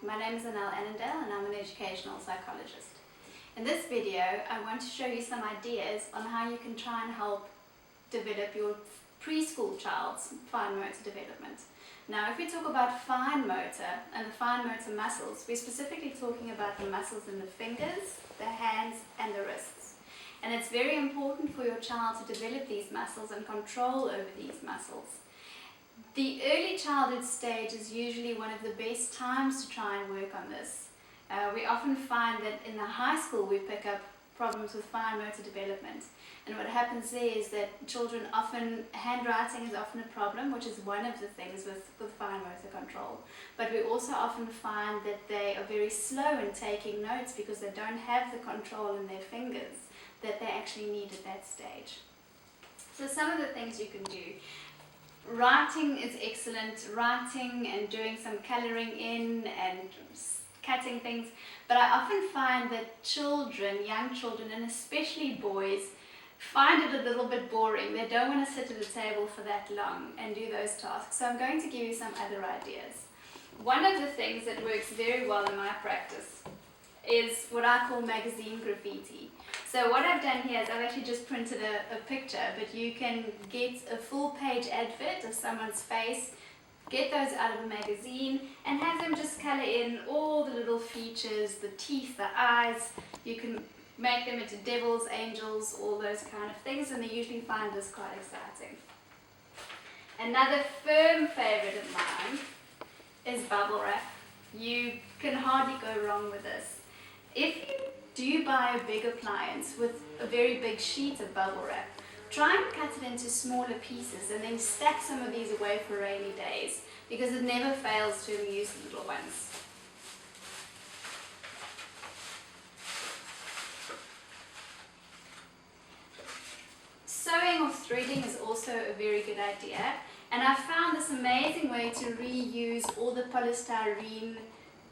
My name is Annelle Annandale and I'm an educational psychologist. In this video, I want to show you some ideas on how you can try and help develop your preschool child's fine motor development. Now, if we talk about fine motor and the fine motor muscles, we're specifically talking about the muscles in the fingers, the hands and the wrists. And it's very important for your child to develop these muscles and control over these muscles. The early childhood stage is usually one of the best times to try and work on this. We often find that in the high school we pick up problems with fine motor development, and what happens there is that children handwriting is often a problem, which is one of the things with fine motor control, but we also often find that they are very slow in taking notes because they don't have the control in their fingers that they actually need at that stage. So some of the things you can do. Writing is excellent, writing and doing some colouring in and cutting things, but I often find that young children and especially boys, find it a little bit boring. They don't want to sit at a table for that long and do those tasks. So I'm going to give you some other ideas. One of the things that works very well in my practice is what I call magazine graffiti. So what I've done here is I've actually just printed a picture, but you can get a full page advert of someone's face, get those out of a magazine and have them just colour in all the little features, the teeth, the eyes. You can make them into devils, angels, all those kind of things, and they usually find this quite exciting. Another firm favourite of mine is bubble wrap. You can hardly go wrong with this. If you do buy a big appliance with a very big sheet of bubble wrap, try and cut it into smaller pieces and then stack some of these away for rainy days, because it never fails to amuse the little ones. Sewing or threading is also a very good idea, and I found this amazing way to reuse all the polystyrene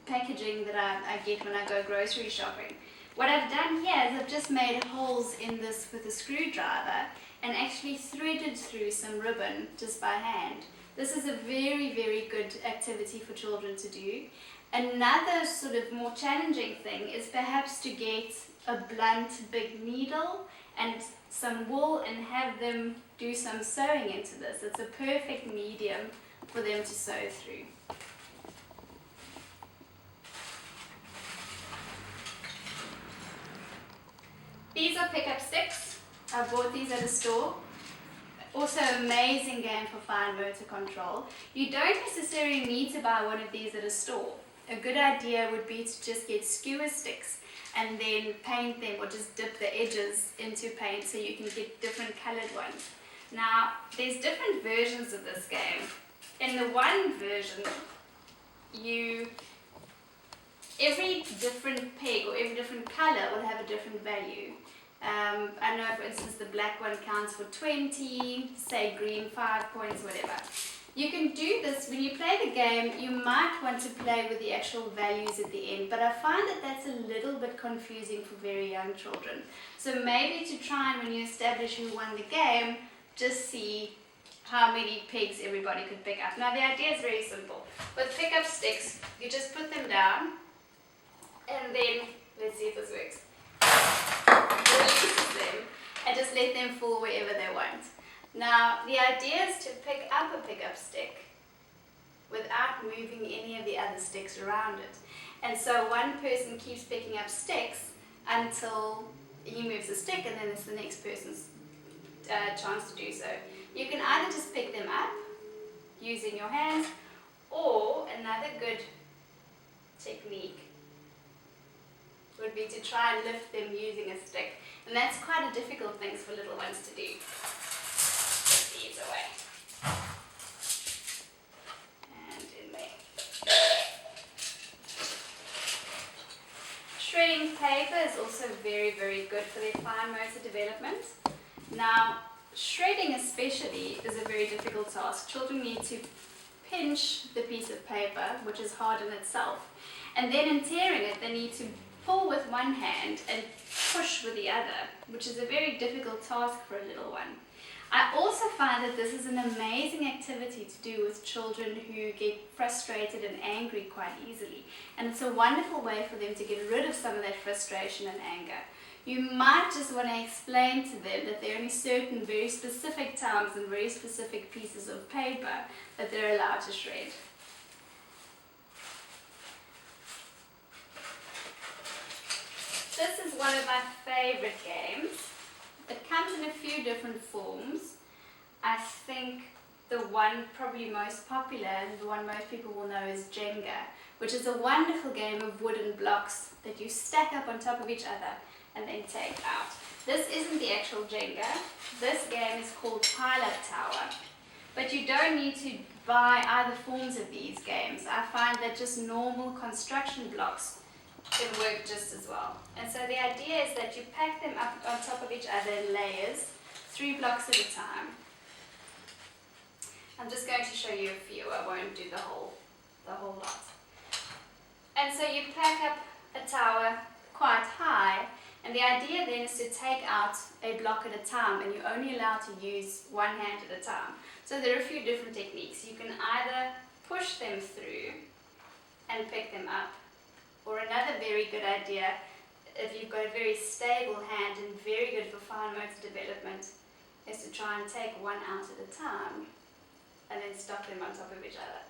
packaging that I get when I go grocery shopping. What I've done here is I've just made holes in this with a screwdriver and actually threaded through some ribbon just by hand. This is a very, very good activity for children to do. Another sort of more challenging thing is perhaps to get a blunt big needle and some wool and have them do some sewing into this. It's a perfect medium for them to sew through. These are pick-up sticks. I bought these at a store. Also amazing game for fine motor control. You don't necessarily need to buy one of these at a store. A good idea would be to just get skewer sticks and then paint them, or just dip the edges into paint so you can get different coloured ones. Now, there's different versions of this game. In the one version, every different peg or every different colour will have a different value. I know, for instance, the black one counts for 20, say green 5 points, whatever. You can do this when you play the game. You might want to play with the actual values at the end, but I find that that's a little bit confusing for very young children. So maybe to try and, when you establish who won the game, just see how many pegs everybody could pick up. Now the idea is very simple. With pick-up sticks, you just put them down and then, let's see if this works, release them and just let them fall wherever they want. Now the idea is to pick up a pick-up stick without moving any of the other sticks around it. And so one person keeps picking up sticks until he moves a stick, and then it's the next person's chance to do so. You can either just pick them up using your hands, or another good technique would be to try and lift them using a stick. And that's quite a difficult thing for little ones to do. Put these away. And in there. Shredding paper is also very, very good for their fine motor development. Now, shredding especially is a very difficult task. Children need to pinch the piece of paper, which is hard in itself. And then in tearing it, they need to pull with one hand and push with the other, which is a very difficult task for a little one. I also find that this is an amazing activity to do with children who get frustrated and angry quite easily. And it's a wonderful way for them to get rid of some of that frustration and anger. You might just want to explain to them that there are only certain very specific times and very specific pieces of paper that they're allowed to shred. This is one of my favorite games. It comes in a few different forms. I think the one probably most popular and the one most people will know is Jenga, which is a wonderful game of wooden blocks that you stack up on top of each other and then take out. This isn't the actual Jenga. This game is called Pile-Up Tower. But you don't need to buy either forms of these games. I find that just normal construction blocks can work just as well. And so the idea is that you pack them up on top of each other in layers, 3 blocks at a time. I'm just going to show you a few. I won't do the whole lot. And so you pack up a tower quite high, and the idea then is to take out a block at a time, and you're only allowed to use one hand at a time. So there are a few different techniques. You can either push them through and pick them up, or another very good idea, if you've got a very stable hand and very good for fine motor development, is to try and take one out at a time and then stock them on top of each other.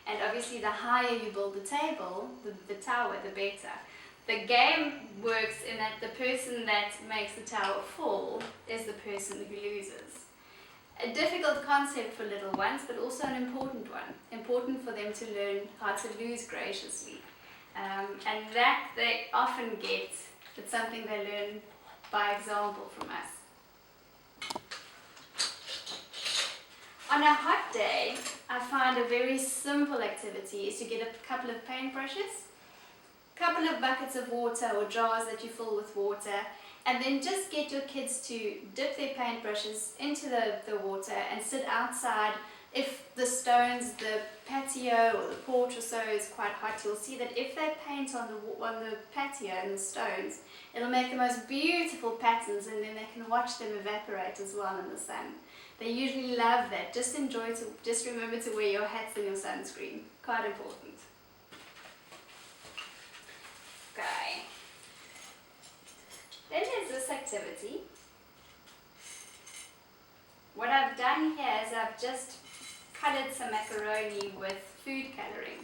And obviously the higher you build the table, the tower, the better. The game works in that the person that makes the tower fall is the person who loses. A difficult concept for little ones, but also an important one. Important for them to learn how to lose graciously. And that they often get. It's something they learn by example from us. On a hot day, I find a very simple activity is to get a couple of paintbrushes, a couple of buckets of water or jars that you fill with water, and then just get your kids to dip their paintbrushes into the water and sit outside. If the stones, the patio or the porch or so is quite hot, you'll see that if they paint on the patio and the stones, it'll make the most beautiful patterns, and then they can watch them evaporate as well in the sun. They usually love that. Just remember to wear your hats and your sunscreen. Quite important. Okay. Then there's this activity. What I've done here is I've just colored some macaroni with food coloring.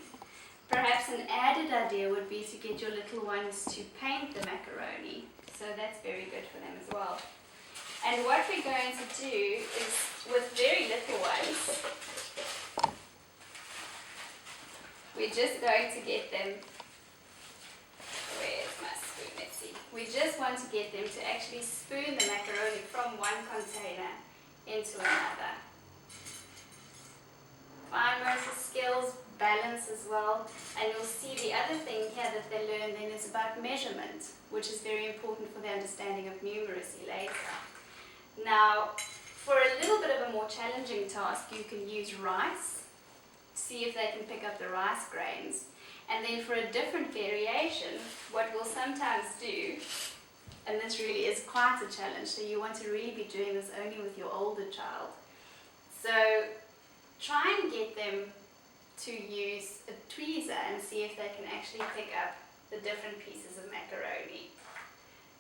Perhaps an added idea would be to get your little ones to paint the macaroni. So that's very good for them as well. And what we're going to do is, with very little ones, we're just going to get them, where's my spoon, let's see. We just want to get them to actually spoon the macaroni from one container into another. Fine motor skills, balance as well, and you'll see the other thing here that they learn then is about measurement, which is very important for the understanding of numeracy later. Now, for a little bit of a more challenging task, you can use rice, see if they can pick up the rice grains, and then for a different variation, what we'll sometimes do, and this really is quite a challenge, so you want to really be doing this only with your older child. So try and get them to use a tweezer and see if they can actually pick up the different pieces of macaroni.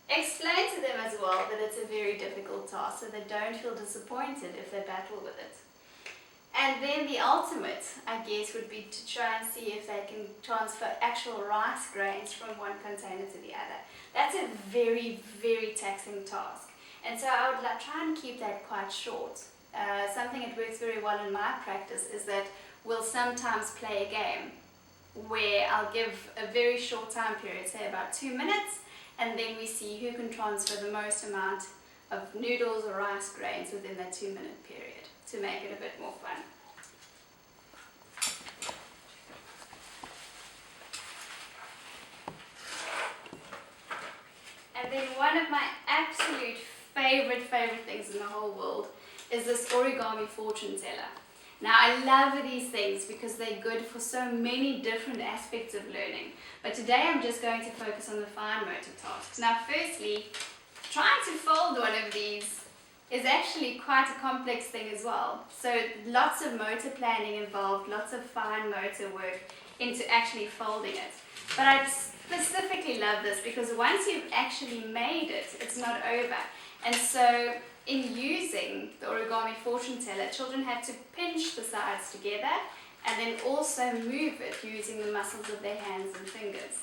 Explain to them as well that it's a very difficult task, so they don't feel disappointed if they battle with it. And then the ultimate, I guess, would be to try and see if they can transfer actual rice grains from one container to the other. That's a very, very taxing task. And so I would try and keep that quite short. Something that works very well in my practice is that we'll sometimes play a game where I'll give a very short time period, say about 2 minutes, and then we see who can transfer the most amount of noodles or rice grains within that 2-minute period to make it a bit more fun. And then one of my absolute favorite things in the whole world is this origami fortune teller. Now, I love these things because they're good for so many different aspects of learning. But today I'm just going to focus on the fine motor tasks. Now, firstly, trying to fold one of these is actually quite a complex thing as well. So lots of motor planning involved, lots of fine motor work into actually folding it. But I specifically love this because once you've actually made it, it's not over. And so in using the origami fortune teller, children have to pinch the sides together and then also move it using the muscles of their hands and fingers.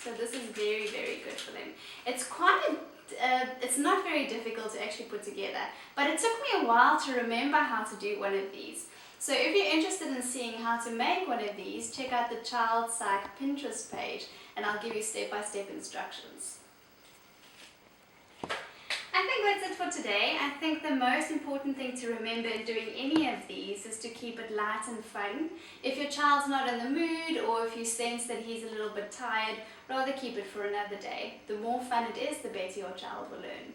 So this is very, very good for them. It's not very difficult to actually put together, but it took me a while to remember how to do one of these. So if you're interested in seeing how to make one of these, check out the Child Psych Pinterest page and I'll give you step-by-step instructions. I think that's it for today. I think the most important thing to remember in doing any of these is to keep it light and fun. If your child's not in the mood or if you sense that he's a little bit tired, rather keep it for another day. The more fun it is, the better your child will learn.